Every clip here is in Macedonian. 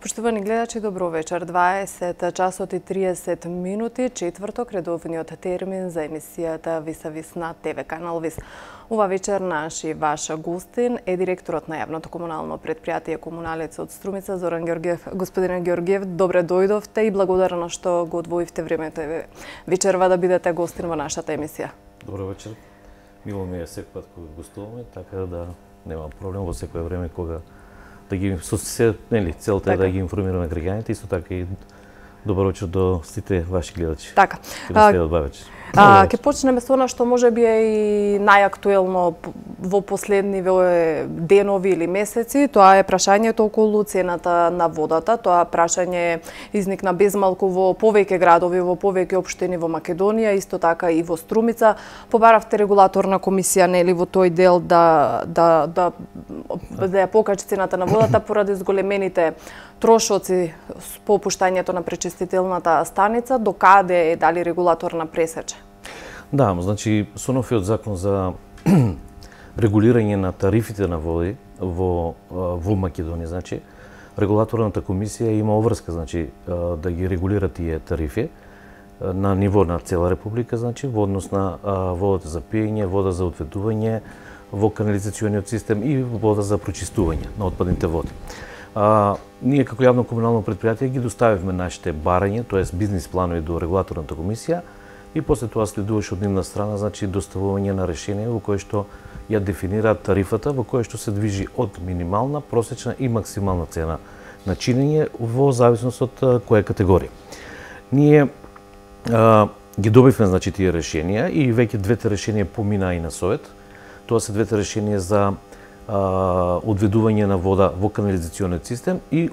Поштовани гледачи, добро вечер. 20 часот и 30 минути, четврток, редовниот термин за емисијата Вис на ТВ канал Вис. Ова вечер наш и ваш гостин е директорот на јавното комунално предпријатие Комуналец од Струмица, Зоран Ѓорѓиев. Господине Ѓорѓиев, добре дојдовте и благодарна што го одвоивте времето вечерва да бидете гостин во нашата емисија. Добро вечер. Мило ми е секој пат кога гостуваме, така да нема проблем во секое време кога да ги целта е да ги информираме граѓаните, исто така и добар вечер до сите ваши гледачи. Така. Ќе почнеме со она што можеби е и најактуелно во последниве денови или месеци, тоа е прашањето околу цената на водата. Тоа прашање изникна безмалку во повеќе градови, во повеќе општини во Македонија, исто така и во Струмица. Побаравте регулаторна комисија нели во тој дел да ја покачи цената на водата поради зголемените трошоци по опуштањето на пречистителната станица. До каде е, дали регулаторна пресече? Да, значи со новиот закон за регулирање на тарифите на води во Македонија, значи регулаторната комисија има обврска, значи да ги регулира тие тарифи на ниво на цела република, значи во однос на водата за пиење, вода за одведување во канализациониот систем и вода за прочистување на отпадните води. Ние како јавно комунално предпријатие ги доставивме нашите барања, тоест бизнис планови до регулаторната комисија и после тоа следуваше од нивна страна, значи доставување на решение во кое што ја дефинираат тарифата, во кое што се движи од минимална, просечна и максимална цена на чинење во зависност од која категорија. Ние ги добивме значи тие решенија и веќе двете решенија поминаа и на совет. Тоа се двете решенија за одведување на вода во канализационниот систем и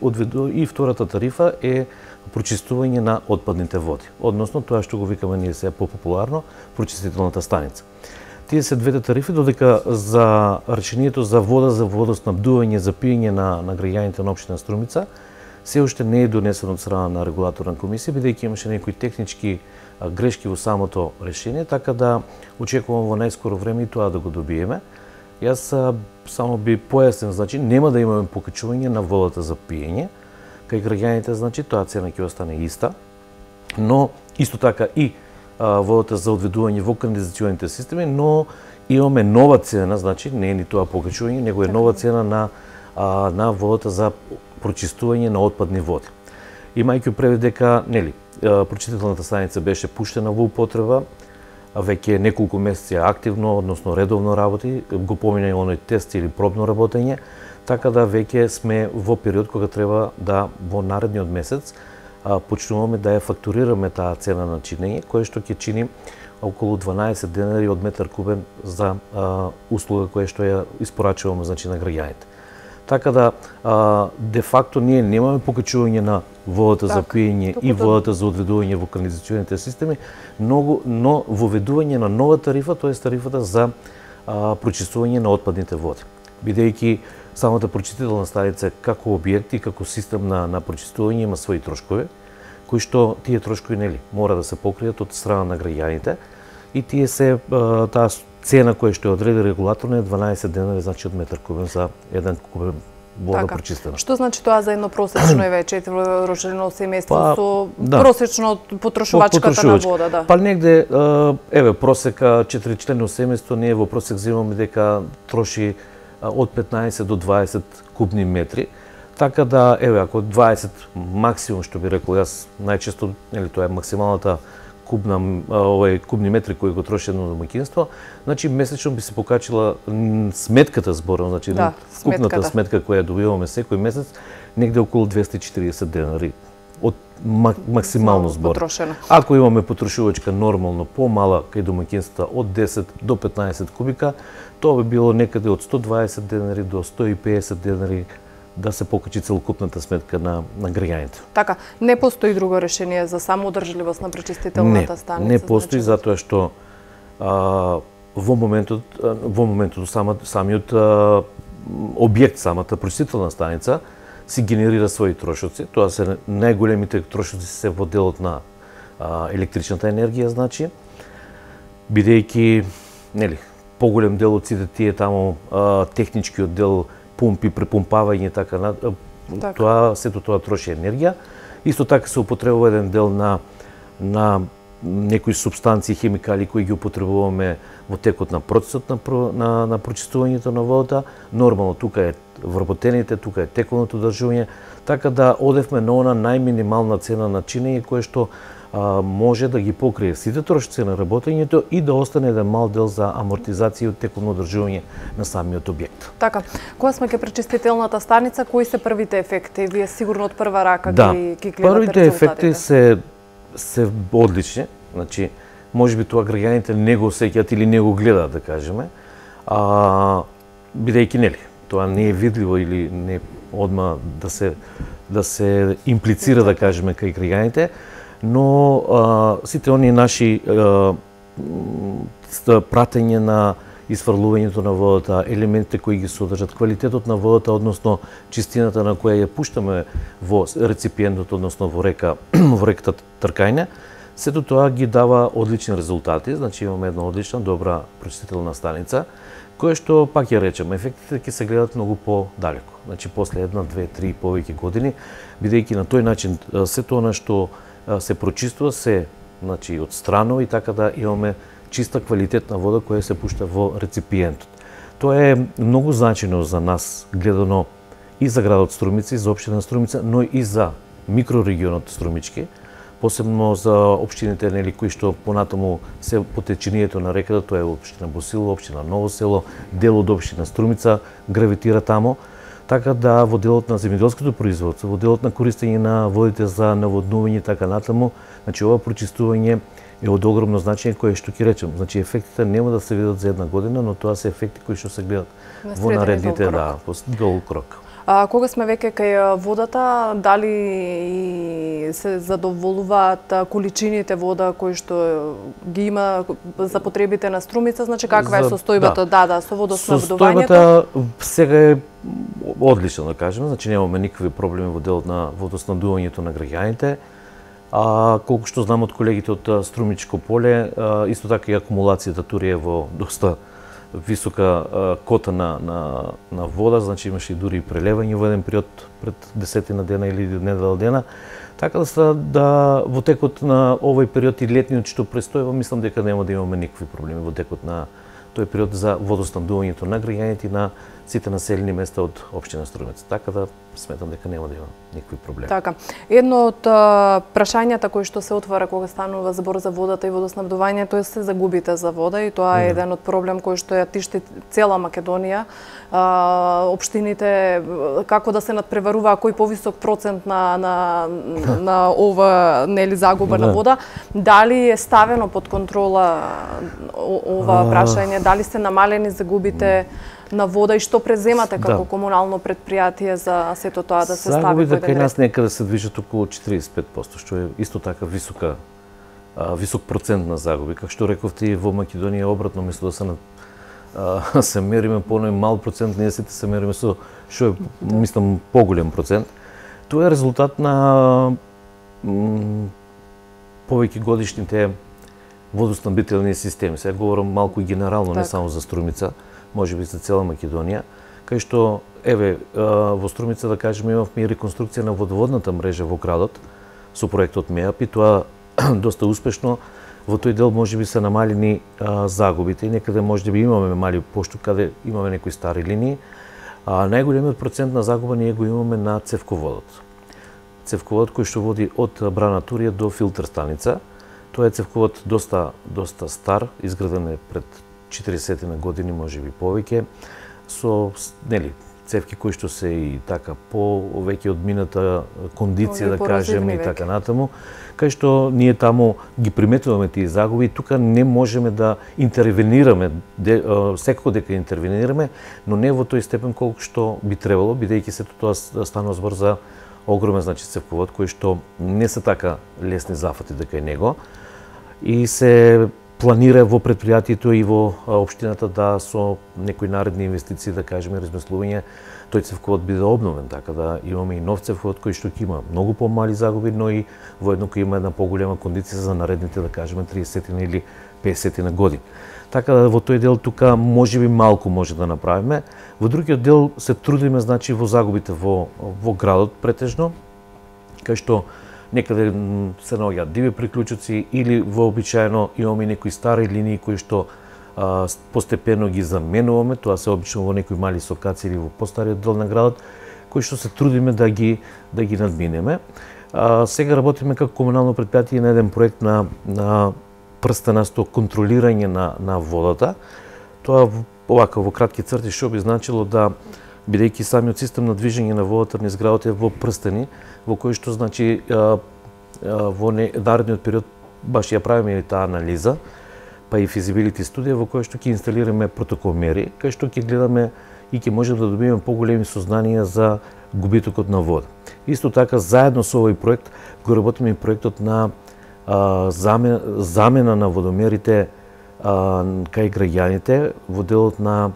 втората тарифа е прочистување на отпадните води, односно тоа што го викаме ние сега попопуларно прочистителната станица. Тие се двете тарифи, додека за решението за вода за водоснабдување за пиење на граѓаните на општина Струмица се уште не е донесено од страна на регулаторна комисија, бидејќи имаше некои технички грешки во самото решение, така да очекувам во најскоро време и тоа да го добиеме. Јас само би појаснил, значи нема да имаме покачување на водата за пиење, кај граѓаните, значи тоа цена ќе остане иста, но исто така и водата за одведување во канализационите системи, но имаме нова цена, значи не е ни тоа покачување, него е нова цена на водата за прочистување на отпадни води. Имајќи предвид дека прочистителната станица беше пуштена во употреба, веќе неколку месеци активно, односно редовно работи, го помина и оној тест или пробно работење, така да веќе сме во период кога треба да во наредниот месец почнуваме да ја фактурираме таа цена на чинење, кое што ќе чини околу 12 денари од метар кубен за услуга која што ја испорачуваме значи на граѓаните. Така да де факто ние немаме покачување на водата за пиење и водата за одведување во канализационите системи, но воведување на нова тарифа, тоа е тарифата за прочистување на отпадните води. Бидејќи самата прочистителна станица како објект и како систем на прочистување има своји трошкови, кои што тие трошкови мора да се покријат од страна на граѓаните и тие се таа цена која што ја одреди регулаторно е 12 денари значи од метар кубен за еден кубен вода прочистена. Што значи тоа за едно просечно четворочно семејство со просечно потрошувачката на вода, да? Па негде просека 4-члено семејство ние во просек земаме дека троши од 15 до 20 кубни метри. Така да ако 20 максимум што би рекол јас најчесто тоа е максималната кубни метри кои го троши едно домаќинство, значи месечно би се покачила сметката зборам, значи купната сметка која добиваме секој месец, негде околу 240 денари од максимално збор. Ако имаме потрошувачка нормално помала кај домаќинствата од 10 до 15 кубика, тоа би било некаде од 120 денари до 150 денари да се покачи целокупната сметка на граѓаните. Така, не постои друго решение за самоодржливост на пречистителната станица? Не постои, затоа што во моментот самиот објект, самата пречистителна станица си генерира своји трошоци. Тоа се најголемите трошоци се во делот на електричната енергија, значи, бидејќи поголем дел од сите тие таму техничкиот дел помпи, препумпавање така сето тоа троши енергија. Исто така се употребува еден дел на некои субстанции, хемикали кои ги употребуваме во текот на процесот на прочистувањето на водата. Нормално тука е вработените, тука е тековното одржување, така да одевме на она најминимална цена на чинење кое што може да ги покрие сите трошици на работењето и да остане еден мал дел за амортизација и тековно одржување на самиот објект. Така, кога сме ке пречистителната станица, кои се првите ефекти? Вие сигурно од прва рака ги гледате резултатите. Првите ефекти се одлични. Значи, може би тоа граѓаните не го осеќаат или не го гледаат, да кажеме, бидејќи нели, тоа не е видливо или не одма да се имплицира, да кажеме, кај граѓаните, но сите оние наши пратење на изфрлувањето на водата, елементите кои ги содржат, квалитетот на водата, односно чистината на која ја пуштаме во реципиентот, односно во реката Тркајне, сето тоа ги дава одлични резултати. Значи имаме една одлична, добра прочистителна станица, која што, пак ја речем, ефектите ќе се гледат многу по-далеко. Значи после 1, 2, 3 и повеќе години, бидејќи на тој начин сето она што се прочистува се, значи, одстранува и така да имаме чиста квалитетна вода која се пушта во реципиентот. Тоа е многу значајно за нас, гледано и за градот Струмица, и за општина Струмица, но и за микрорегионот Струмички, посебно за општините нели кои што понатаму се по течението на реката, тоа е општина Босилово, општина Ново село, дел од општина Струмица гравитира тамо, така да во делот на земјоделското производство, во делот на користење на водите за наводнување и така натаму, значи ова прочистување е од огромно значење кое што ќе речем, значи ефектите нема да се видат за една година, но тоа се ефекти кои што се гледат во наредните долг крок. Кога сме веќе кај водата, дали се задоволуваат количините вода кои што ги има за потребите на Струмица, значи каква е состојбата со водоснабдувањето? Состојбата сега е одлична, да кажеме, значи немаме никакви проблеми во делот на водоснабдувањето на граѓаните. Колку што знам од колегите од Струмичко поле, исто така и акумулацијата тури е во доста висока кота на вода, значи имаше и дури и прелевање во еден период пред 10 дена или недела дена. Така да во текот на овој период и летниот што престојува, мислам дека нема да имаме никакви проблеми во текот на тој период за водоснабдувањето на граѓаните и на сите населени места од општина Струмица. Така да сметам дека нема да има никакви проблеми. Така. Едно од прашањата кои што се отвара кога станува збор за водата и водоснабдувањето е се загубите за вода и тоа е еден од проблем кој што ја тишти цела Македонија. Општините како да се надпреварува кој повисок процент на ова нели загуба на вода, дали е ставено под контрола ова прашање, дали се намалени загубите на вода и што преземате како комунално предпријатие за сето тоа да се стави во еден ред? Загубите кај нас некаде се движат околу 45%, што е исто така висок процент на загуби. Како што рековте, во Македонија обратно, мислам да се мериме по оној мал процент, ние сите се мериме со што е, мислам, поголем процент. Тоа е резултат на повеќе годишните водоснабдителни системи. Сега говорам малку и генерално, не само за Струмица, може би за цела Македонија, кај што, еве, во Струмица, да кажеме, имавме и реконструкција на водоводната мрежа во градот со проектот МЕАП и тоа доста успешно. Во тој дел може би се намалени загубите и некаде може би имаме мали, пошто каде имаме некои стари линии. Најголемиот процент на загуба ние го имаме на цевководот. Цевководот кој што води од Брана Турија до филтер станица. Тоа е цевковод доста стар, изграден е пред 40 години, може би повеќе, со нели цевки кои што се и така по веќе одмината кондиција, да кажеме, и така натаму, кај што ние таму ги приметуваме тие загуби, тука не можеме да интервенираме, секако дека интервенираме, но не во тој степен колку што би требало, бидејќи сето тоа станува збор за огромен, значи, цевковод кој што не се така лесни зафати дека е него и се планира во предпријатието и во општината да со некои наредни инвестиции, да кажеме, размислување, тој цевковод биде обновен, така да имаме и нов цевковод кој што ќе има многу помали загуби, но и воедно кој има една поголема кондиција за наредните, да кажеме, 30 или 50 години. Така да во тој дел тука можеби малку може да направиме. Во другиот дел се трудиме, значи, во загубите во градот претежно, кај што некаде се наоѓаат диви приклучоци или вообичаено имаме некои стари линии кои што постепено ги заменуваме, тоа се обично во некои мали сокаци или во постариот дел на градот, кои што се трудиме да ги надминеме. Сега работиме како комунално претпријатие на еден проект на прстенасто контролирање на водата. Тоа овака во кратки црти што би значило да, бидејќи самиот систем на движење на водата низ градот е во прстени, во кој што, значи, во наредниот период баш ја правиме и таа анализа, па и физибилити студија во која што ќе инсталираме протоколмери, кај што ќе гледаме и ќе можеме да добиеме поголеми сознанија за губитокот на вода. Исто така, заедно со овој проект го работиме и проектот на замена на водомерите кај граѓаните во делот на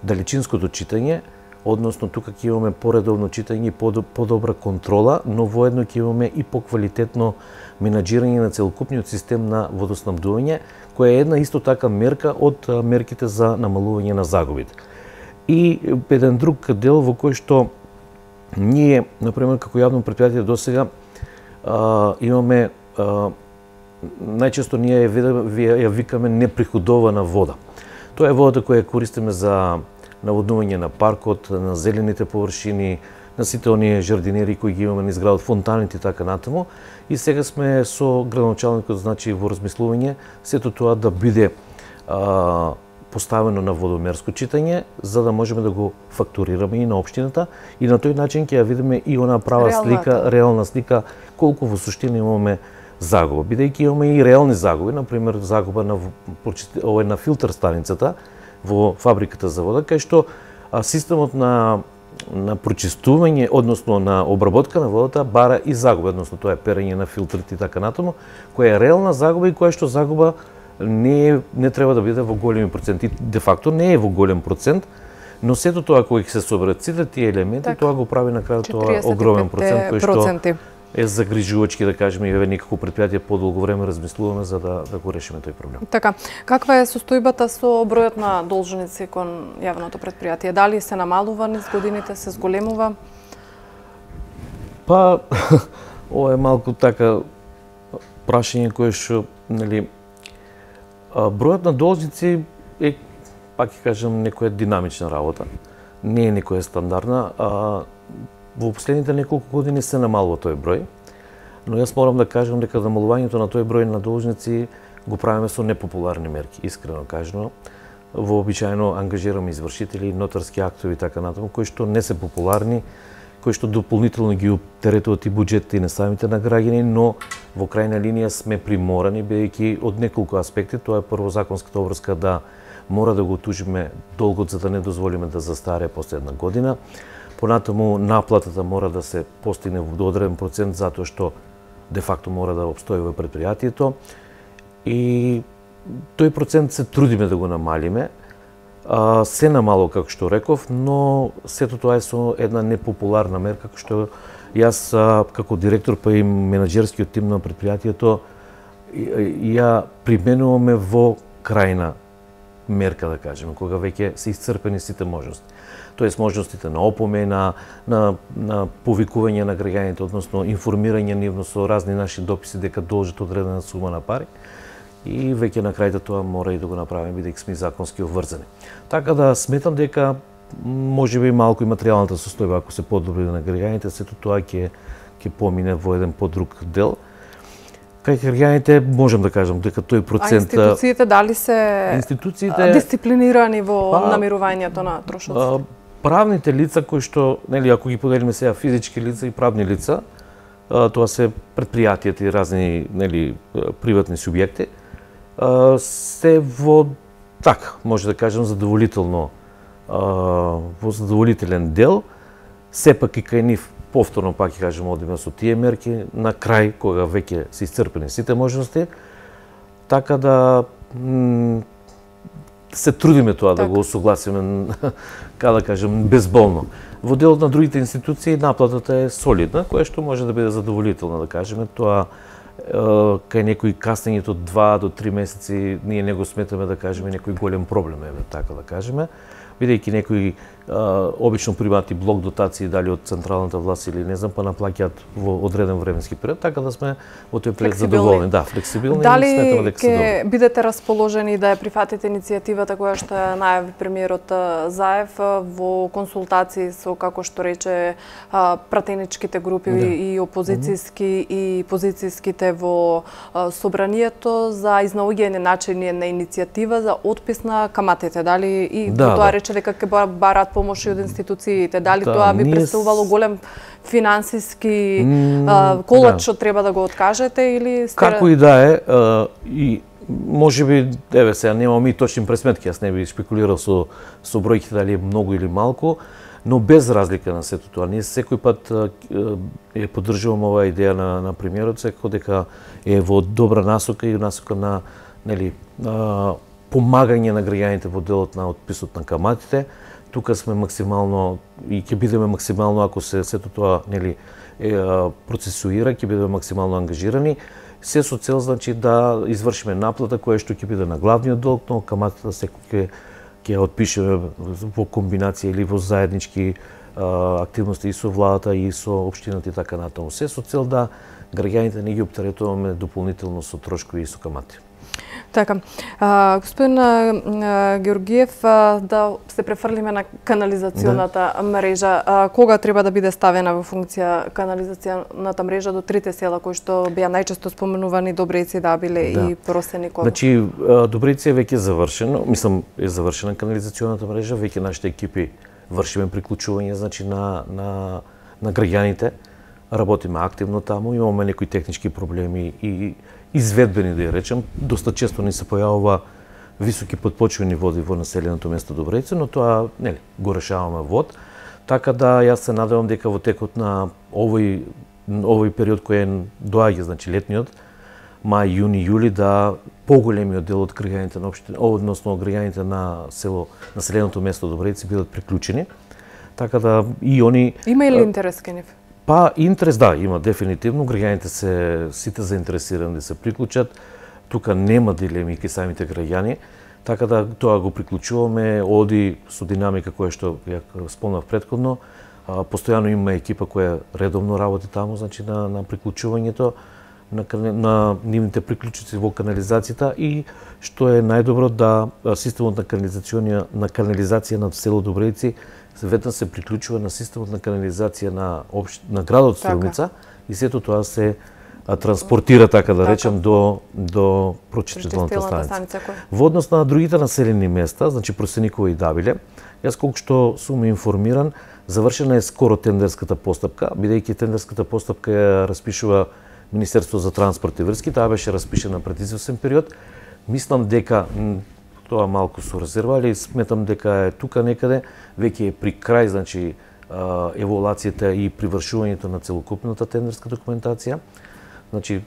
далечинското читање, односно тука ќе имаме поредовно читање и подобра контрола, но воедно ќе имаме и поквалитетно менаџирање на целокупниот систем на водоснабдување, која е една исто така мерка од мерките за намалување на загубите. И еден друг дел во кој што ние, например, како јавно претпријатие досега имаме најчесто ние ја викаме неприходована вода. Тоа е водата која користиме за наводнување на паркот, на зелените површини, на сите оние жардинери кои ги имаме низ градот, фонтаните и така натаму. И сега сме со градоначалникот, значи, во размислување сето тоа да биде поставено на водомерско читање, за да можеме да го фактурираме и на општината, и на тој начин ќе ја видиме и она права слика, реална слика, колку во суштина имаме загуба. Бидејќи имаме и реални загуби, например загуба на филтер станицата во фабриката за вода, кај што системот на прочистување, односно на обработка на водата бара и загуба, односно тоа е перење на филтрите и така натаму, која е реална загуба и која што загуба не треба да биде во големи проценти. Де факто не е во голем процент, но сето тоа кој се соберат сите тие елементи, тоа го прави на крајот тоа огромен процент кој што е загрижувачки, да кажеме, и некако претпријатие подолго време размислуваме за да го решиме тој проблем. Така, каква е состојбата со бројот на должници кон јавното претпријатие? Дали се намалува низ годините, се зголемува? Па, ова е малку така прашање кое што, нели, бројот на должници е, пак ќе кажам, некоја динамична работа. Не е некоја стандардна. Во последните неколку години се намалува тој број, но јас морам да кажам дека намалувањето на тој број на должници го правиме со непопуларни мерки, искрено кажано. Вообичаено ангажираме извршители, нотарски актови и така натаму, кои што не се популарни, кои што дополнително ги оптеретуваат и буџетите и на самите на граѓани, но во крајна линија сме приморани, бидејќи од неколку аспекти. Тоа е прво законската обврска да мора да го тужиме долгот за да не дозволиме да застаре после една година. Понатаму наплатата мора да се постигне во одреден процент затоа што де факто мора да обстои во претпријатието. И тој процент се трудиме да го намалиме. Се намало, како што реков, но сето тоа е со една непопуларна мерка, како што јас како директор па и менаџерскиот тим на претпријатието ја применуваме во крајна мерка, да кажеме, кога веќе се исцрпени сите можности. Тоест можностите на опомена, на повикување на граѓаните, односно информирање нивно со разни наши дописи дека должат одредена сума на пари. И веќе на крајта тоа мора и да го направиме, бидејќи сме законски обврзани. Така да сметам дека можеби малку и материјалната состојба, ако се подобри на граѓаните, сето тоа ќе помине во еден подруг дел. Кај граѓаните можам да кажам дека тој процент... А институциите дали се дисциплинирани во намирувањето на трошоците? Правните лица кои што, нели, ако ги поделиме сега физички лица и правни лица, тоа се претпријатијата и разни, нели, приватни субјекти, се во, така, може да кажем, задоволително, во задоволителен дел, сепак и кај нив повторно, пак ќе кажем, одиме со тие мерки на крај, кога веќе се исцрпени сите можности, така да се трудиме тоа да го осогласиме, како да кажем, безболно. Во делот на другите институции наплатата е солидна, која што може да биде задоволителна, да кажеме. Тоа кај некои каснењето 2 до 3 месеци ние не го сметаме, да кажеме, некој голем проблем е, така да кажеме, бидејќи некои обично примати блок дотации дали од централната власт или не знам, па наплаќаат во одреден временски период, така да сме во тој период задоволни. Да, флексибилни и сметаме дека се добри. Дали ќе бидете расположени да ја прифатите иницијативата која што ја најави премиерот Заев во консултации со, како што рече, пратеничките групи и опозицијски и позицијските во собранието за изнаоѓање начини на иницијатива за отпис на каматите? Дали и тоа рече дека ќе бараат помош од институциите? Дали тоа би представувало голем финансиски колач што треба да го откажете или Како и да е, и можеби, еве сега немам и точни пресметки, јас не би шпекулирал со бројките дали е многу или малку, но без разлика на сето тоа. Ние секој пат ја поддржувам оваа идеја на премиерот, секако дека е во добра насока и насока на, нели, помагање на граѓаните во делот на отписот на каматите. Тука сме максимално и ќе бидеме максимално, ако сето тоа, нели, процесуира, ќе бидеме максимално ангажирани. Се со цел, значи, да извршиме наплата која што ќе биде на главниот долг, но каматата секој ќе отпишеме во комбинација или во заеднички активности и со владата и со општината и така натаму. Се со цел да граѓаните не ги оптеретуваме дополнително со трошкови и со камати. Така, господин Георгиев, да се префрлиме на канализационата мрежа. Кога треба да биде ставена во функција канализационата мрежа до трите села кои што беа најчесто споменувани, Добрица, Дабиле и Просеникова? Значи, Добрица е веќе завршено, мислам е завршена канализационата мрежа, веќе нашите екипи вршиме приклучување, значи, на граѓаните. Работиме активно таму, имаме некои технички проблеми и изведбени, да ја речем. Доста често ни се појавува високи потпочвени води во населеното место Добрица, но тоа, нели, го решаваме вод. Така да јас се надевам дека во текот на овој период кој доаѓа, значи летниот, мај, јуни, јули, да поголемиот дел од граѓаните на општина, односно граѓаните на село, населеното место Добрица бидат приклучени. Така да и они Има ли интерес кај нив? Па интерес, да, има дефинитивно. Граѓаните се сите заинтересирани да се приклучат. Тука нема дилеми кај самите граѓани, така да тоа го приклучуваме, оди со динамика која што ја спомнав претходно. Постојано има екипа која редовно работи таму, значи на приклучувањето на нивните приклучици во канализацијата и што е најдобро да системот на канализација на село Добрици веднаш се приклучува на системот на канализација на градот Струмица и сето тоа се транспортира, така да речем, до прочистителната станица. Во однос на другите населени места, значи Просеникова и Дабиле, јас колку што сум информиран, завршена е скоро тендерската постапка, бидејќи тендерската постапка ја распишува Министерство за транспорт и врски, таа беше распишена пред извесен период. Мислам дека тоа малку со резерва, али сметам дека е тука некаде, веќе е при крај, значи, еволуацијата и привршувањето на целокупната тендерска документација. Значи,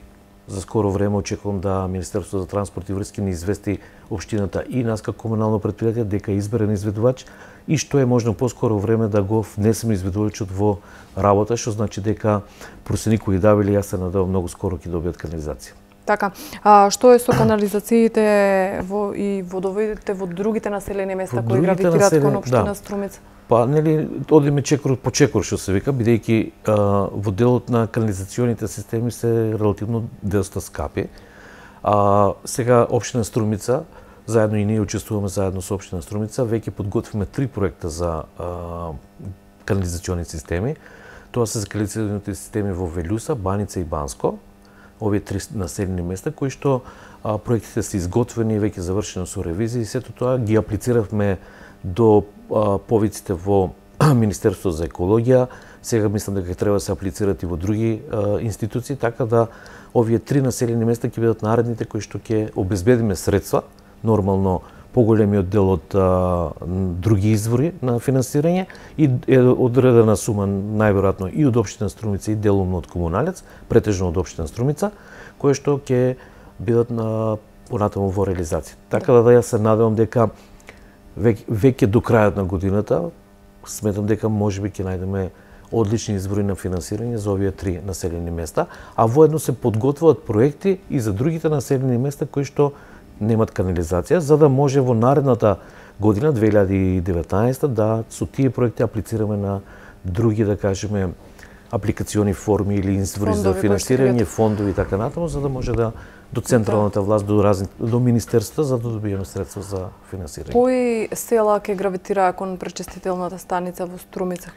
за скоро време очекувам да Министерството за транспорт и врски ни извести општината и нас како комунално претпријатие дека е изберен изведувач и што е можно поскоро време да го внесеме изведувачот во работа, што значи дека Просеникова и Дабиле, јас се надевам многу скоро ќе добијат канализација. Така, што е со канализациите и водоводите во другите населени места кои гравитираат кон општина Струмица? Па, нели, одиме чекор по чекор, што се вика, бидејќи во делот на канализационите системи се релативно доста скапи. Сега општина Струмица, заедно и ние учествуваме заедно со општина Струмица, веќе подготвиме 3 проекта за канализациони системи. Тоа се за канализационите системи во Велјуса, Баница и Банско. Овие 3 населени места кои што проектите се изготвени, веќе завршено со ревизија и сето тоа ги аплициравме до повиците во Министерството за екологија. Сега мислам дека треба да се аплицират и во други институции, така да овие 3 населени места ќе бидат наредните кои што ќе обезбедиме средства, нормално поголемиот дел од други извори на финансирање и е одредена сума најверојатно и од општина Струмица и делумно од Комуналец, претежно од општина Струмица, кои што ќе бидат понатаму во реализација. Така да јас се надевам дека веќе до крајот на годината сметам дека можеби ќе најдеме одлични избори на финансирање за овие 3 населени места, а воедно се подготвуваат проекти и за другите населени места кои што немат канализација, за да може во наредната година 2019 да со тие проекти аплицираме на други, да кажеме, апликациони форми или избори за финансирање, фондови и така натаму, за да може да до централната власт, до министерствата, за да добиеме средства за финансирање. Кои села ќе гравитираа кон пречистителната станица во Струмица?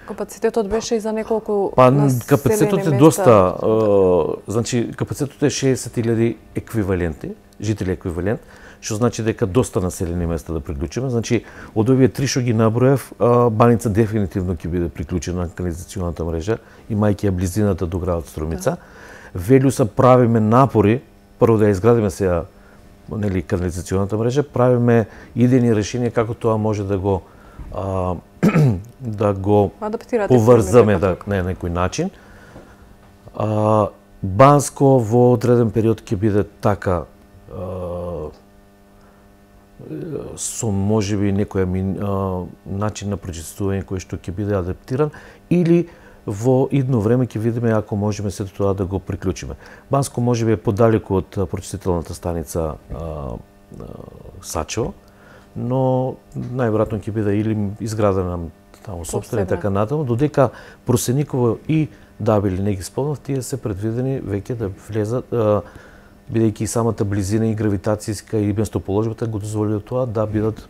Капацитетот беше и за неколку капацитетот е доста, значи капацитетот е 60.000 еквиваленти, жители еквивалент, што значи дека доста населени места да приклучиме. Значи, од овие 3 што ги наброев, Баница дефинитивно ќе биде приклучена на канализационата мрежа, имајќи ја близината до градот Струмица. Велјуса правиме напори, прво да ја изградиме сега канализационата мрежа, правиме идејни решенија како тоа може да го поврзаме на некој начин. Банско во одреден период ќе биде така со можеби некој начин на пречистување кој што ќе биде адаптиран, или во идно време ќе видиме ако можеме сето тоа да го приклучиме. Банско можеби е подалеку од пречистителната станица Сачево, но најверојатно ќе биде или изградена таму сопствена и така натаму, додека Просениково и Дабили не ги спомнав, тие се предвидени веќе да влезат, бидејќи самата близина и гравитацијска и местоположбата го дозволува тоа да бидат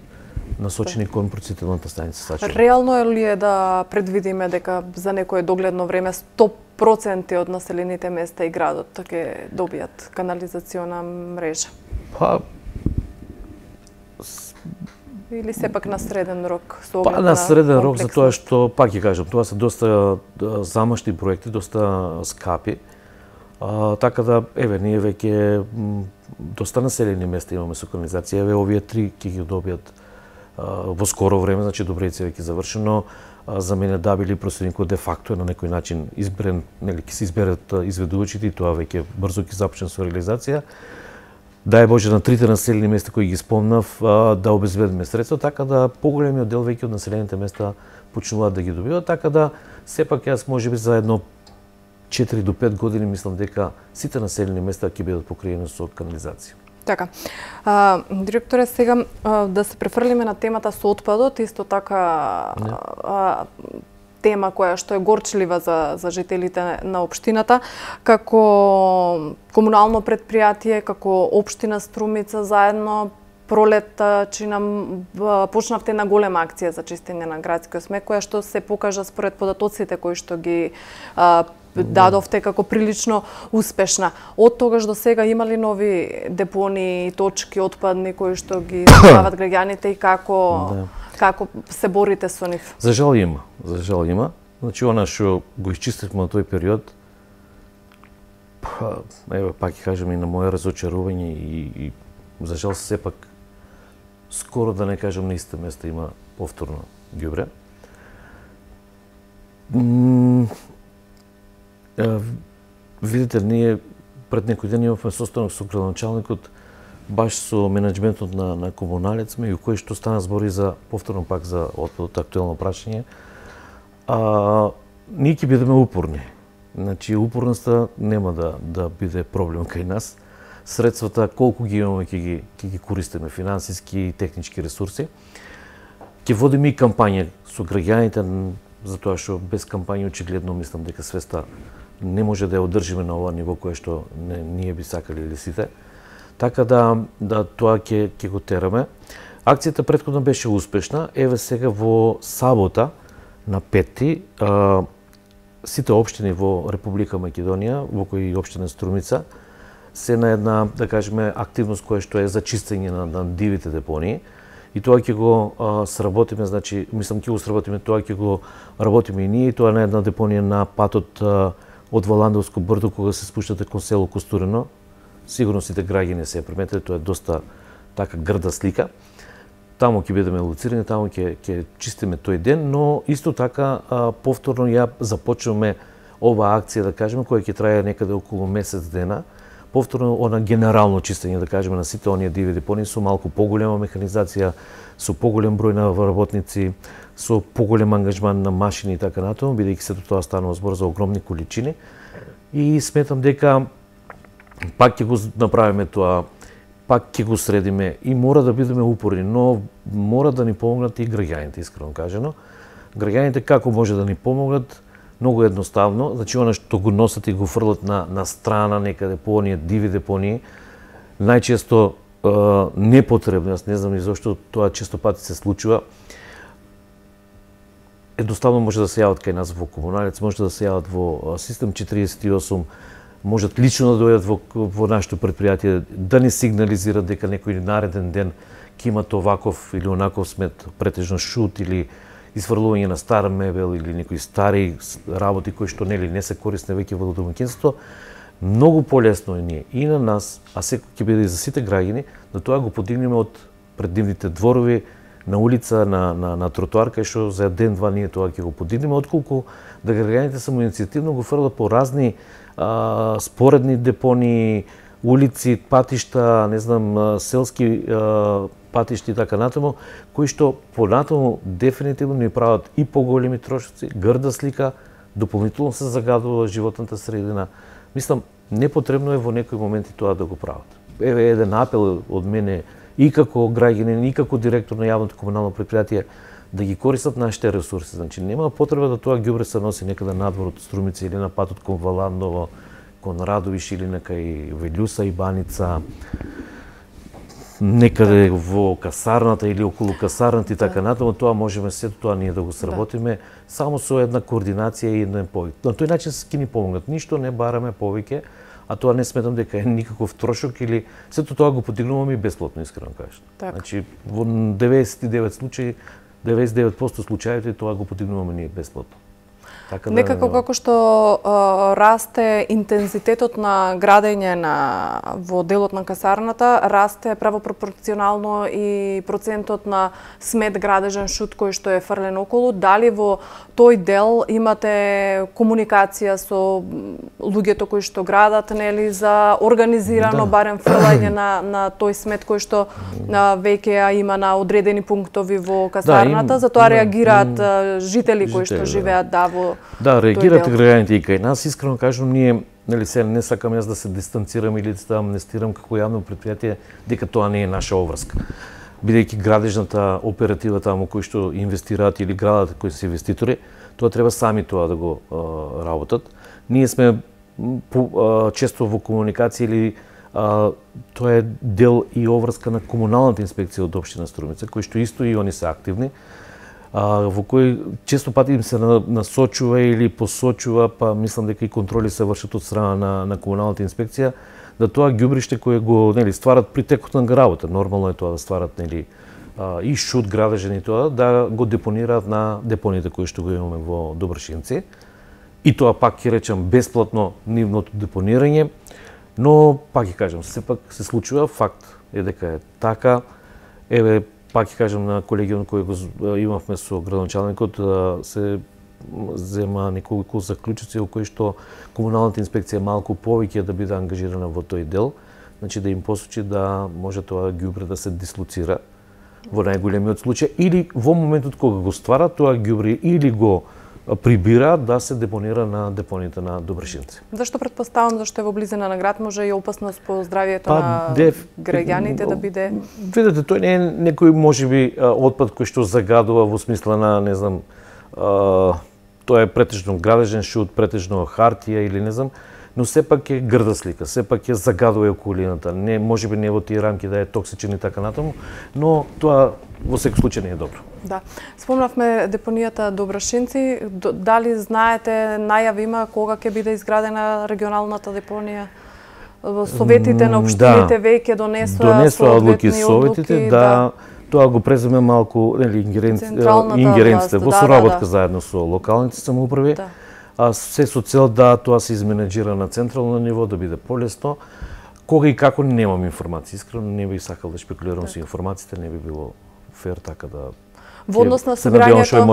насочени кон пречистителната станица Сачево. Реално е ли да предвидиме дека за некое догледно време 100% од населените места и градот ќе добијат канализациона мрежа? Или сепак на среден рок со оглед на среден рок, затоа што пак ќе кажам, тоа се доста замашни проекти, доста скапи. Така да, ние веќе доста населени места имаме со канализација, овие 3 ќе ги добијат во скоро време, значи Добрејце веќе завршено. За мене Дабили и Просениково де факто е на некој начин изберен, ќе се изберат изведувачите и тоа веќе брзо ќе започне со реализација. Дај Боже на 3 населени места кои ги спомнав да обезбедиме средства, така да поголемиот дел веќе од населените места почнуваат да ги добиваат, така да сепак јас можеби за едно 4 до 5 години мислам дека сите населени места ќе бидат покриени со канализација. Така. Директоре, сега да се префрлиме на темата со отпадот, исто така тема која што е горчлива за жителите на општината, како комунално предпријатие, како општина Струмица заедно пролетта почнавте на голема акција за чистење на градскиот смет, која што се покажа според податоците кои што ги дадовте како прилично успешна. Од тогаш до сега има ли нови депонии, точки отпадни кои што ги стават граѓаните и како се борите со нив? За жал има. Значи, она што го исчистивме на тој период, пак ќе кажем и на моје разочарување и за жал сепак скоро да не кажем на истите места има повторно ѓубре. Видите, ние пред некој ден имавме состанок со градоначалникот баш со менеджментот на комуналец, меѓу кој што стана збори за повторно пак за отпадот, актуелно прашање. Ние ќе бидеме упорни. Значи, упорноста нема да биде проблем кај нас. Средствата, колку ги имаме, ќе ги користиме, финансиски и технички ресурси. Ќе водиме и кампања со граѓаните, затоа што без кампања очигледно мислам дека свеста не може да ја одржиме на ова ниво кое што ние би сакали или сите. Така да тоа ќе го тераме. Акцијата претходно беше успешна. Еве сега во сабота на 5 сите општини во Република Македонија, во кои општина Струмица, се на една, да кажеме, активност која што е за чистење на дивите депонии. И тоа ќе го сработиме, значи, мислам ќе го сработиме, тоа ќе го работиме и ние, и тоа на една депонија на патот од Валандовско брдо, кога се спуштате кон село Костурено. Сигурно сите граѓани се приметиле, тоа е доста така грда слика. Таму ќе бидеме лоцирани, таму ќе чистиме тој ден, но исто така повторно ја започваме ова акција, да кажеме, која ќе трае некаде околу месец дена, повторно она генерално чистење, да кажеме, на сите оние диви депонии со малку поголема механизација, со поголем број на работници, со поголем ангажман на машини и така натаму, бидејќи сето тоа станува збор за огромни количини. И сметам дека пак ќе го направиме тоа, пак ќе го средиме и мора да бидеме упорни, но мора да ни помогнат и граѓаните, искрено кажано. Граѓаните како може да ни помогнат? Многу едноставно, значи она што го носат и го фрлат на страна некаде по оние диви депонии, најчесто непотребно, јас не знам ни зашто тоа често пати се случува. Едноставно може да се јават кај нас во Комуналец, може да се јават во Систем 48, можат лично да дојдат во нашето предпријатие, да ни сигнализират дека некој нареден ден ќе имат оваков или онаков смет, претежно шут или изфрлување на стар мебел или некои стари работи кои што не се корисни веќе во домаќинството. Многу полесно е ние и на нас, а секој ќе биде и за сите граѓани, да тоа го подигнеме од предивните дворови, на улица, на тротоар, кај што за ден-два ние тоа ќе го подигнеме, отколку да граѓаните самоиницијативно го фрлат по разни споредни депонии, улици, патишта, не знам, селски патишти и така натаму, кои што понатаму дефинитивно ни прават и поголеми трошоци, грда слика, дополнително се загадува животната средина. Мислам, непотребно е во некои моменти тоа да го прават. Еве еден апел од мене и како граѓанин, и како директор на јавното комунално предпријатие, да ги користат нашите ресурси. Значи, нема потреба да тоа ѓубре се носи некаде надвор од Струмица или на патот кон Валандово, кон Радовиш или некај Велјуса и Баница, некаде во касарната или околу касарната и така натаму. Тоа можеме сето тоа ние да го сработиме само со една координација и еден повеќе. На тој начин ќе ни помогнат. Ништо не бараме повеќе, а тоа не сметам дека е никаков трошок или сето тоа го подигнуваме и бесплатно, искрено кажам. Значи во 99 случаи, 99% случаите тоа го подигнуваме ние бесплатно. Така да, некако како што расте интензитетот на градење во делот на касарната, расте правопропорционално и процентот на смет градежен шут кој што е фрлен околу. Дали во тој дел имате комуникација со луѓето кои што градат, нели, за организирано барем фрлање на тој смет кој што веќе има на одредени пунктови во касарната, за тоа реагираат жители кои што живеат во реагираат граѓаните и кај нас. Искрено кажам, ние, нели, се не сакам јас да се дистанцирам или да амнестирам како јавно предпријатие дека тоа не е наша обврска. Бидејќи градежната оператива таму кои што инвестираат или градат кои се инвеститори, тоа треба сами тоа да го работат. Ние сме често во комуникација или тоа е дел и обврска на комуналната инспекција од општина Струмица, кои што исто и они се активни, во кои често пати им се насочува или посочува, па мислам дека и контроли се вршат од страна на комуналната инспекција, да тоа ѓубриште кое го, нели, стварат при текот на работа. Нормално е тоа да стварат, нели, и шут градежен и тоа, да го депонираат на депониите кои што го имаме во Добршинци. И тоа пак ќе речам бесплатно нивното депонирање, но пак ќе кажам, сепак се случува, факт е дека е така. Еве, пак ќе кажам на колегион кој го имавме со градоначалникот, се зема неколку заклучоци во кои што комуналната инспекција малку повеќе да биде ангажирана во тој дел, значи да им посочи да може тоа ѓубре да се дислоцира во најголемиот случај или во моментот кога го ствара тоа ѓубре или го прибира да се депонира на депониите на Добршинци. Зашто претпоставам, зашто е во близина на град, може и опасност по здравието на граѓаните да биде? Видете, тој не е некој можеби отпад кој што загадува во смисла на, не знам, тоа е претежно градежен шут, претежно хартија или не знам, но сепак е грда слика, сепак е загадува и околината. Не, можеби не во тие рамки да е токсичен и така натаму, но тоа во секој случај не е добро. Да. Спомнавме депонијата Добршинци. Дали знаете, најави има кога ќе биде изградена регионалната депонија? Советите на општините веќе донесоа одлуки советите, да, тоа го преземе малку, нели, ингеренците во соработка заедно со локалните самоуправи. А се со цел да тоа се изменеджира на централно ниво, да биде полесно. Кога и како немам информација, искрено не би сакал да шпекулирам со информациите, не би било фер така да. Во однос на собирањето,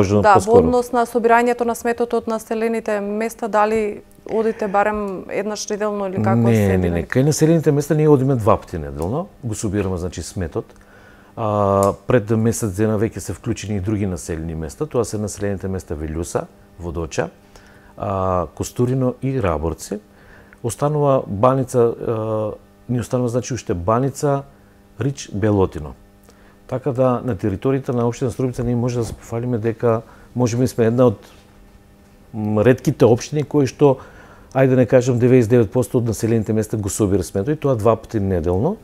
во однос на собирањето на сметот од населените места, дали одите барем еднаш неделно или како се? Не. Кај населените места ние одиме 2 пати неделно, го собираме значи сметот. Пред месец дена веќе се вклучени и други населени места, тоа се населените места Велјуса, Водоча, Костурино и Раборци. Останува Баница, ни останува значи уште Баница, Рич, Белотино. Така да на територијата на општина Струмица ние може да се пофалиме дека можеби сме една од ретките општини кои што, ајде да не кажам 99% од населените места го собира сметот и тоа 2 пати неделно.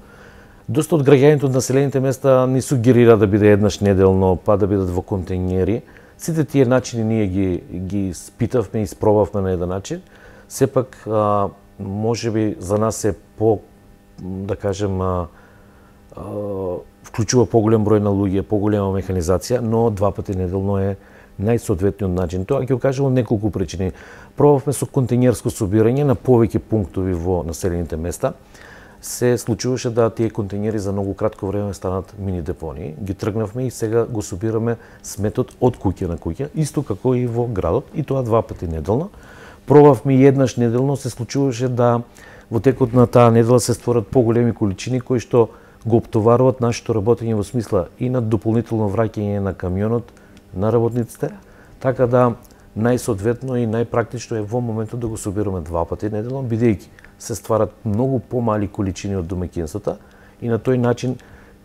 Доста од граѓаните од населените места ни сугерира да биде еднаш неделно, па да бидат во контењери. Сите тие начини ние ги спитавме и испробавме на еден начин. Сепак можеби за нас е по, да кажем, вклучува поголем број на луѓе, поголема механизација, но 2 пати неделно е најсоодветниот начин. Тоа ќе го кажам од неколку причини. Пробавме со контењерско собирање на повеќе пунктови во населените места. Се случуваше да тие контењери за многу кратко време станат мини депонии. Ги тргнавме и сега го собираме сметот од куќа на куќа, исто како и во градот, и тоа 2 пати неделно. Пробавме еднаш неделно, се случуваше да во текот на таа недела се створат поголеми количини кои што го оптоваруваат нашето работење во смисла и на дополнително враќање на камионот на работниците, така да најсоодветно и најпрактично е во моментот да го собираме 2 пати неделно, бидејќи се стварат многу помали количини од домаќинствата и на тој начин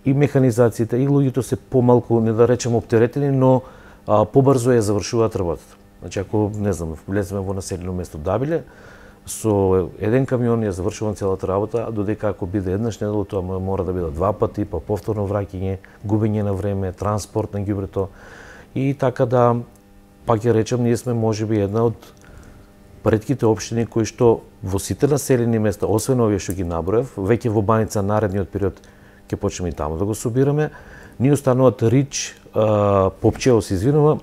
и механизацијата и луѓето се помалку, не да речем оптеретени, но побрзо ја завршуваат работата. Значи ако не знам, влеземе во населено место Дабиле, со еден камион ја завршувам целата работа, а додека ако биде еднаш неделно, тоа мора да биде 2 пати, па повторно враќање, губење на време, транспорт на ѓубрето. И така да, пак ја речем, ние сме можеби една од ретките општини кои што во сите населени места, освен овие што ги наброев, веќе во Баница наредниот период ќе почнеме и таму да го собираме. Ни остануваат Рич, Попчево се извинува,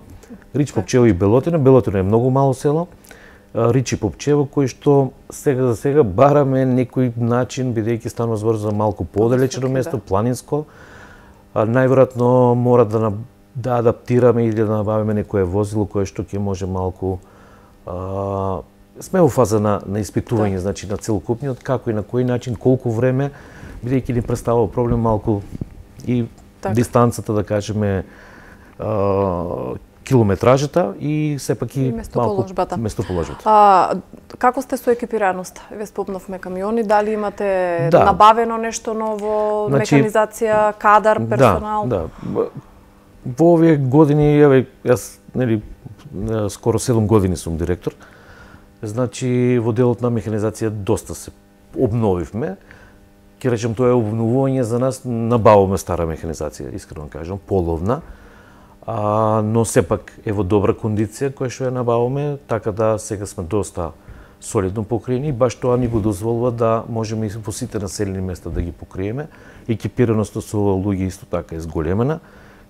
Рич, Попчево и Белотино. Белотино е многу мало село. Рич и Попчево кои што сега за сега бараме некој начин, бидејќи станува збор за малку поодалечено место, планинско. Најверојатно мора да адаптираме или да набавиме некое возило кое што ќе може малку сме во фаза на испитување, значи на целокупниот, како и на кој начин, колку време, бидејќи ни представува проблем малку и дистанцата, да кажеме, километражата и сепак и местоположбата. Како сте со екипираноста? Ве спомнавме камиони, дали имате набавено нешто ново, механизација, кадар, персонал? Да. Во овие години, јас скоро 7 години сум директор. Значи, во делот на механизација доста се обновивме. Ќе речем, тоа е обновување за нас, набавуваме стара механизација, искрено кажам, половна, но сепак е во добра кондиција која што ја набавуваме, така да сега сме доста солидно покриени и баш тоа ни го дозволува да можеме и во сите населени места да ги покриеме. Екипираноста со луѓе исто така е зголемена.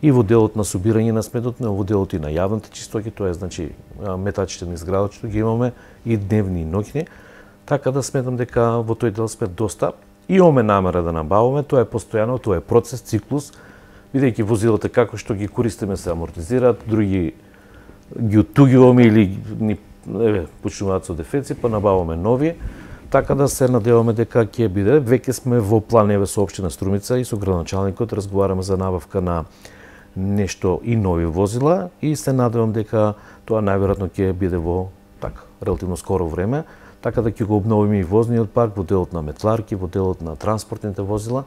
И во делот на собирање на сметот, но во делот и на јавните чистоки, тоа е значи метачите на изградот што ги имаме и дневни и ноќни, така да сметам дека во тој дел сме доста. Имаме намера да набавуваме, тоа е постојано, тоа е процес, циклус, бидејќи возилата како што ги користиме се амортизираат, други ги оттугиваме или ни почнуваат со дефеци, па набавуваме нови, така да се надеваме дека ќе биде. Веќе сме во план со општина Струмица и со градоначалникот разговараме за набавка на нешто и нови возила и се надевам дека тоа најверојатно ќе биде во релативно скоро време, така да ќе го обновиме и возниот парк во делот на метларки, во делот на транспортните возила,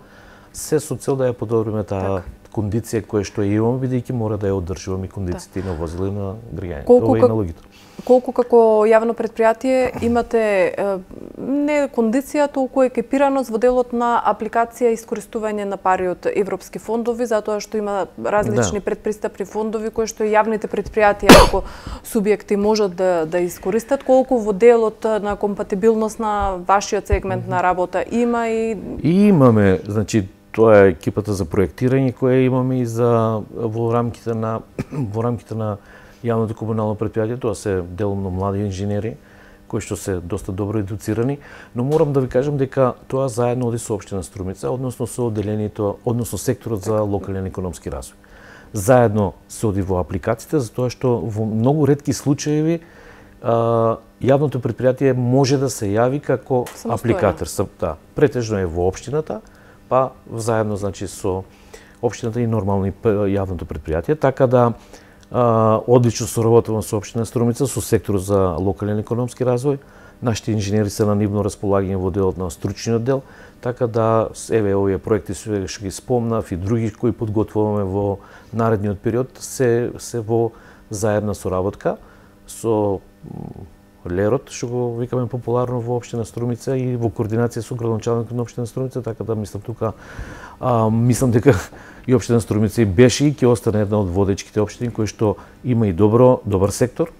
се со цел да ја подобриме таа кондиција која што ја имаме, бидејќи мора да ја одржуваме кондициите на возила и на граѓаните, и на луѓето. Колку како јавно предпријатие имате не кондиција, толку екипираност во делот на апликација и искористување на пари од европски фондови, затоа што има различни предпристапни фондови кои што јавните предпријатија како субјекти можат да искористат, колку во делот на компатибилност на вашиот сегмент на работа има и имаме, значи тоа е екипата за проектирање која имаме и за во рамките на јавното комунално предпријатие, тоа се делумно млади инженери кои што се доста добро едуцирани, но морам да ви кажам дека тоа заедно оди со општина Струмица, односно со одделението, односно секторот за локален економски развој. Заедно се оди во апликациите, затоа што во многу ретки случаи јавното предпријатие може да се јави како апликатор. Да, претежно е во општината, па заедно значи со општината и нормално и јавното предпријатие, така да одлично соработувам со општина Струмица, со секторот за локален економски развој. Нашите инженери се на нивно располагање во делот на стручниот дел, така да еве овие проекти што ги спомнав и други кои подготвуваме во наредниот период се во заедна соработка со Лерот, што го викаме популарно во општина Струмица и во координација со градоначалникот на општина Струмица, така да мислам тука мислам дека и општина Струмица и беше и ќе остане една од водечките општини кои што има и добар сектор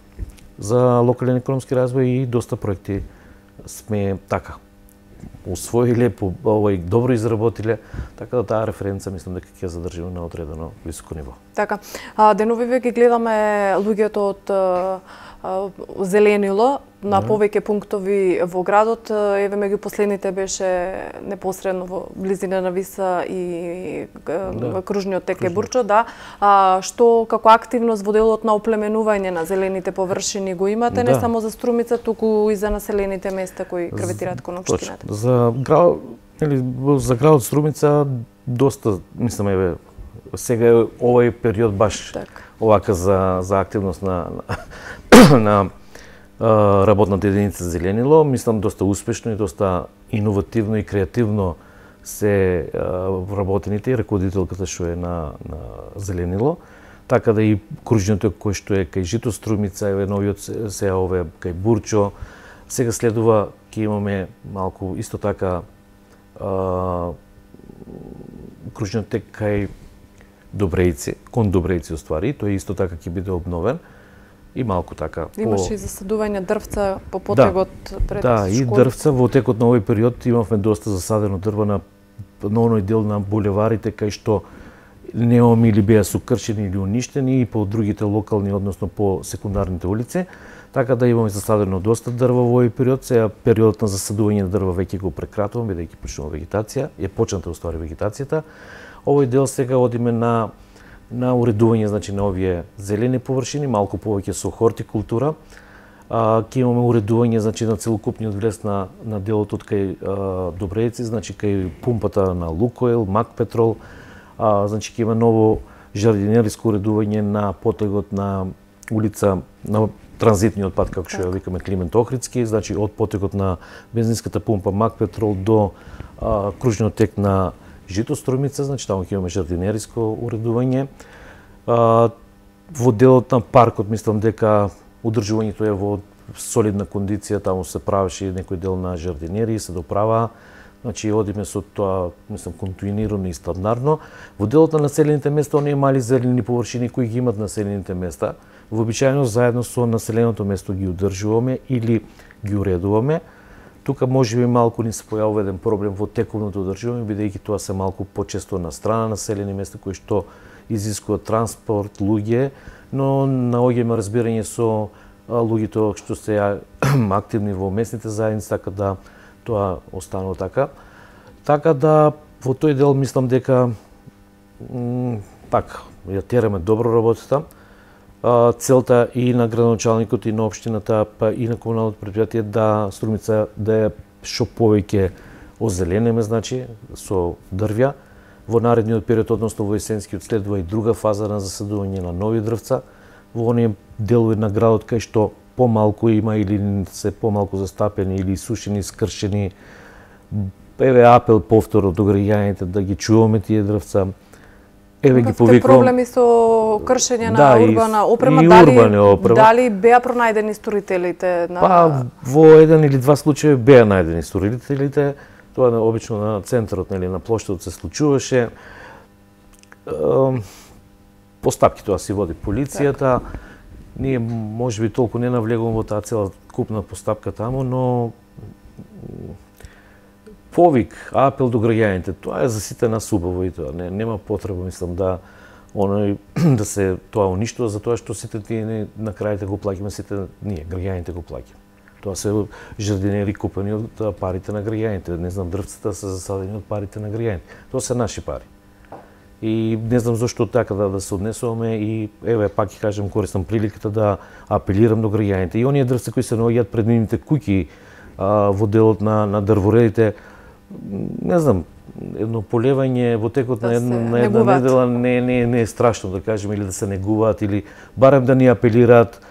за локален економски развој и доста проекти сме така усвоиле, добро изработиле, така да таа референца мислам дека ќе задржиме на одредено високо ниво. Така, деновиве ги гледаме луѓето од зеленило на повеќе пунктови во градот. Еве меѓу последните беше непосредно во близина на Виса и кружниот тек Бурчо, да. Што како активност во делот на оплеменување на зелените површини го имате, не само за Струмица, туку и за населените места кои гравитираат кон општината. За градот Струмица доста, мислам, еве сега е овој период баш овака за активност на работната единица зеленило, мислам доста успешно и доста иновативно и креативно се вработените и раководителката што е на зеленило, така да и кружниот кој што е кај Жито Струмица, еве новиот се ове кај Бурчо, сега следува ќе имаме малку исто така кружниот тек кај Добрејци, кон Добрејци уствари, тој исто така ќе биде обновен и малку така. Имаше и засадување дрвца по потегот пред школата. Да, и дрвца во текот на овој период имавме доста засадено дрва на оној дел на булеварите кај што немаме или беа сокршени или уништени и по другите локални, односно по секундарните улици, така да имаме засадено доста дрва во овој период. Сега периодот на засадување на дрва веќе го прекратуваме бидејќи почнува вегетација, е почната уствари вегетацијата. Овој дел сега одиме на уредување, значи на овие зелени површини, малку повеќе со хортикултура. Ќе имаме уредување, значи на целокупниот влез на делот од кај Добрејци, значи кај пумпата на Лукойл, Макпетрол, значи ќе има ново жардинериско уредување на потегот на улица на транзитниот пат, како што ја викаме Климент Охридски, значи од потегот на бензинската пумпа Макпетрол до кружниот тек на Жито Струмица, значи таму ќе имаме жардинериско уредување. Во делот на паркот мислам дека одржувањето е во солидна кондиција, таму се правеше и некој дел на жардинери, се доправа. Значи одиме со тоа, мислам, континуирано и стандардно. Во делот на населените места, оние мали зелени површини кои ги имат населените места, вообичаено заедно со населеното место ги одржуваме или ги уредуваме. Тука можеби малку ни се појавува еден проблем во тековното одржување, бидејќи тоа се малку почесто на страна населени места кои што изискуваат транспорт, луѓе, но наоѓаме разбирање со луѓето што се активни во местните заедници, така да тоа останува така. Така да во тој дел мислам дека така ја тераме добро работата. Целта и на градоначалникот и на општината, па и на комуналното предпријатие да Струмица да е што повеќе озеленеме, значи со дрвја. Во наредниот период, односно во есенскиот, следува и друга фаза на засадување на нови дрвца во оние делови на градот кај што помалку има или се помалку застапени или сушени, скршени. Еве апел повторно до граѓаните да ги чуваме тие дрвца. Еве ги повикувам. Проблеми со кршење на урбана опрема, дали беа пронајдени сторителите на... Па во еден или два случаи беа најдени сторителите. Тоа обично на центарот, нели, на плоштадот се случуваше. Постапки тоа си води полицијата. Ние можеби толку не навлегуваме во таа цела купна постапка таму, но повик, апел до граѓаните, тоа е за сите нас убаво и тоа. Нема потреба, мислам, да се тоа уништува, за тоа што сите тие на крајите го плаќаме, сите ние, граѓаните го плаќаме. Тоа се жардинери купени од парите на граѓаните. Не знам, дрвцата се засадени од парите на граѓаните. Тоа се наши пари. и не знам зашто така да се однесуваме и еве пак ќе кажем, користам приликата да апелирам до граѓаните. И оние дрвци кои се наоѓаат пред нивните куќи во делот на дрворедите, не знам, едно полевање во текот на една недела не е страшно, да кажем, или да се негуваат, или барем да ни апелираат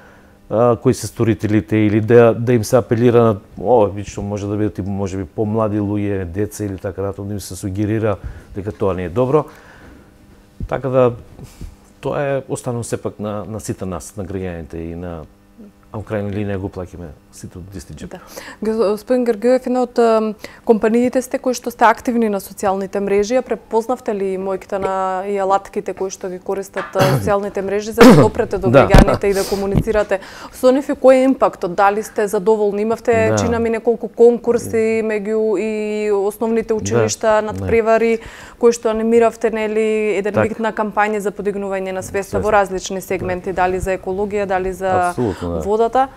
кои се сторителите, или да им се апелира на лично може да бидат и можеби помлади луѓе, деца или така натаму, да им се сугерира дека тоа не е добро. Така да тоа е останало сепак на сите нас, на граѓаните и на а у крајна линија го плаќаме сите од исти џеп. Господин Георгиев, една од компаниите сте кои што сте активни на социјалните мрежи, препознавте ли мојките и алатките кои што ги користат социјалните мрежи за да допрете до граѓаните и да комуницирате со нив и кој е импактот? Дали сте задоволни? Имавте чинами неколку конкурси меѓу и основните училишта надпревари кои што анимиравте, нели, еден вид на кампања за подигнување на свеста во различни сегменти, дали за екологија, дали за водата?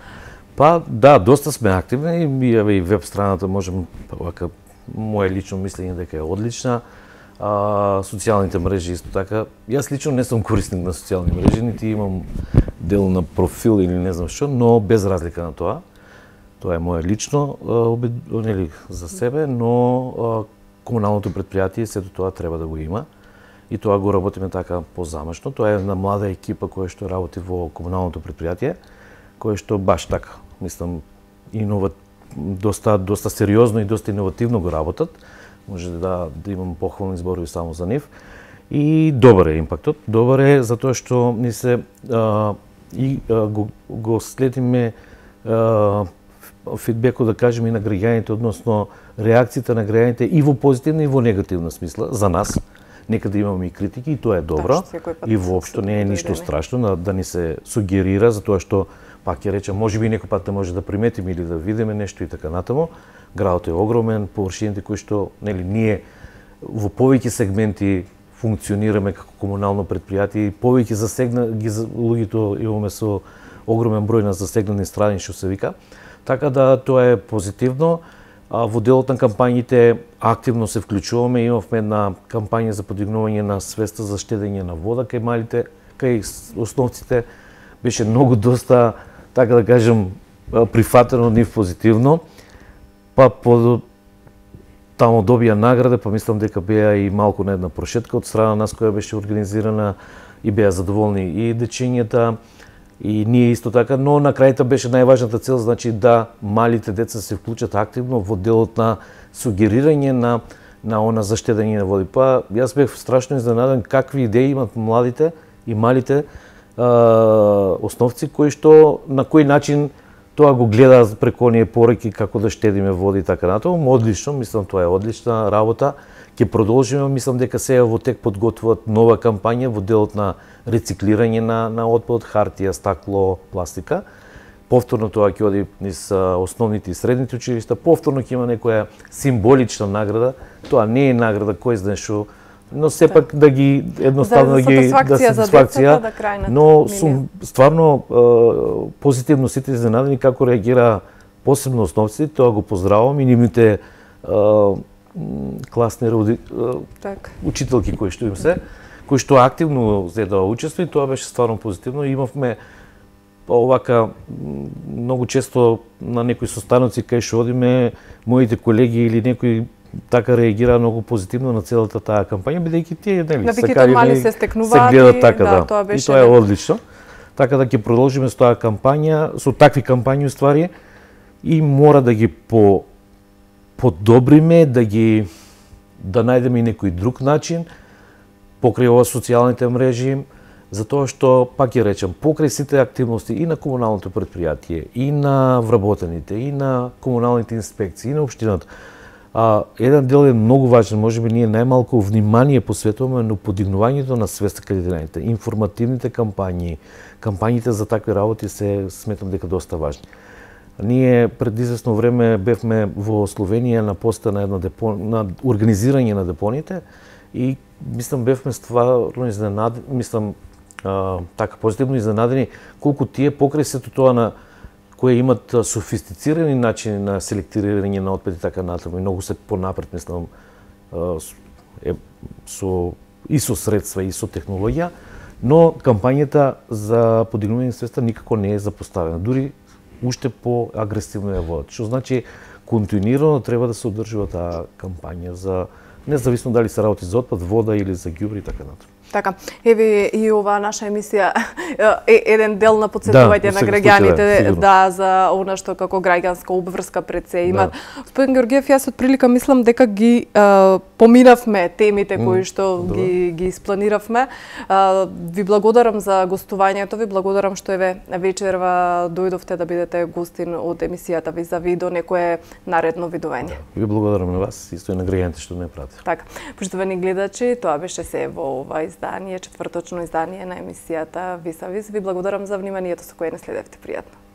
Па да, доста сме активни и веб страната можем вака мое лично мислење дека е одлична. Социјалните мрежи исто така. Јас лично не сум корисник на социјални мрежи, нити имам дел на профил или не знам што, но без разлика на тоа. Тоа е мое лично нели за себе, но комуналното претпријатие сето тоа треба да го има. И тоа го работиме така позамашно. Тоа е една млада екипа која што работи во комуналното претпријатие, кој што баш така, мислам, доста сериозно и доста иновативно го работат. Може да имам похвални зборови само за нив. И добар е импактот. Добар е затоа што ни се го следиме фидбекот, да кажем, и на граѓаните, односно реакциите на граѓаните и во позитивна и во негативна смисла за нас. Нека да имаме и критики, и тоа е добро. И воопшто не е ништо страшно да ни се сугерира, затоа што, пак ќе речем, можеби некој пат не може да приметиме или да видиме нешто и така натаму. Градот е огромен, површините кои што, нели, ние во повеќе сегменти функционираме како комунално претпријатие и повеќе луѓето имаме со огромен број на засегнати страни, што се вика. Така да тоа е позитивно. Во делот на кампањите активно се вклучуваме. Имавме една кампања за подигнување на свеста за штедење на вода кај малите, кај основците. Беше многу доста, така да кажем, прифатено од нив позитивно. Па таму добија награда, па мислам дека беа и малку на една прошетка од страна нас која беше организирана и беа задоволни и дечињата, и ние исто така, но на крајта беше најважната цел, значи да малите деца се вклучат активно во делот на сугерирање на она заштедење на води. Па јас бев страшно изненаден какви идеи имат младите и малите основци кои што на кој начин тоа го гледаат преку оние пораки како да штедиме води и така натаму. Одлично, мислам тоа е одлична работа. Ќе продолжиме, мислам дека сега во тек подготвуваат нова кампања во делот на рециклирање на отпад, хартија, стакло, пластика. Повторно тоа ќе оди низ основните и средните училишта, повторно ќе има некоја символична награда. Тоа не е награда кој знае што, но сепак да ги едноставно да ги сатисфакција, но сум стварно позитивно сите изненадени како реагира посебно основците, тоа го поздравувам и нивните класни учителки кои што им се, кои што активно зедоа учество, и тоа беше стварно позитивно. Имавме овака многу често на некои состаноци кај што одиме, моите колеги или некои така реагира многу позитивно на целата таа кампања, бидејќи тие нели се гледат така, да. Тоа беше, и тоа е одлично. Така да ќе продолжиме со таа кампања, со такви кампањи уствари, и мора да ги подобриме, да најдеме и некој друг начин покрај ова социјалните мрежи, затоа што, пак ќе речем, покрај сите активности и на комуналното претпријатие, и на вработените, и на комуналните инспекции, и на општината, еден дел е многу важен, можеби ние најмалку внимание посветуваме на подигнувањето на свеста кај граѓаните. Информативните кампањите за такви работи се сметам дека доста важни. Ние пред известно време бевме во Словенија на поста на на организирање на депоните и мислам бевме стварно изненадени, мислам така позитивно изненадени колку тие покрај сето тоа на кои имат софистицирани начини на селектирање на отпад и така натаму, и многу се понапред, мислам, со и со средства и со технологија, но кампањата за подигнување свеста никако не е запоставена. Дури уште по-агресивно ја водат. Што значи континуирано треба да се одржува таа кампања за независно дали се работи за отпад, вода или за ѓубри и така натаму. Така, еве и оваа наша емисија е еден дел на потсетување на граѓаните за она што како граѓанска обврска пред се има. Господин Георгиев, јас од прилика мислам дека ги поминавме темите кои што ги испланиравме. Ви благодарам за гостувањето, ви благодарам што еве вечерва дојдовте да бидете гостин од емисијата Визави до некое наредно видување. Ви благодарам на вас, исто и на граѓаните што ме пратат. Така, поштовани гледачи, тоа беше се во ова издание, четврточно издание на емисијата Висавис. Ви благодарам за вниманието со кое не следевте. Пријатно.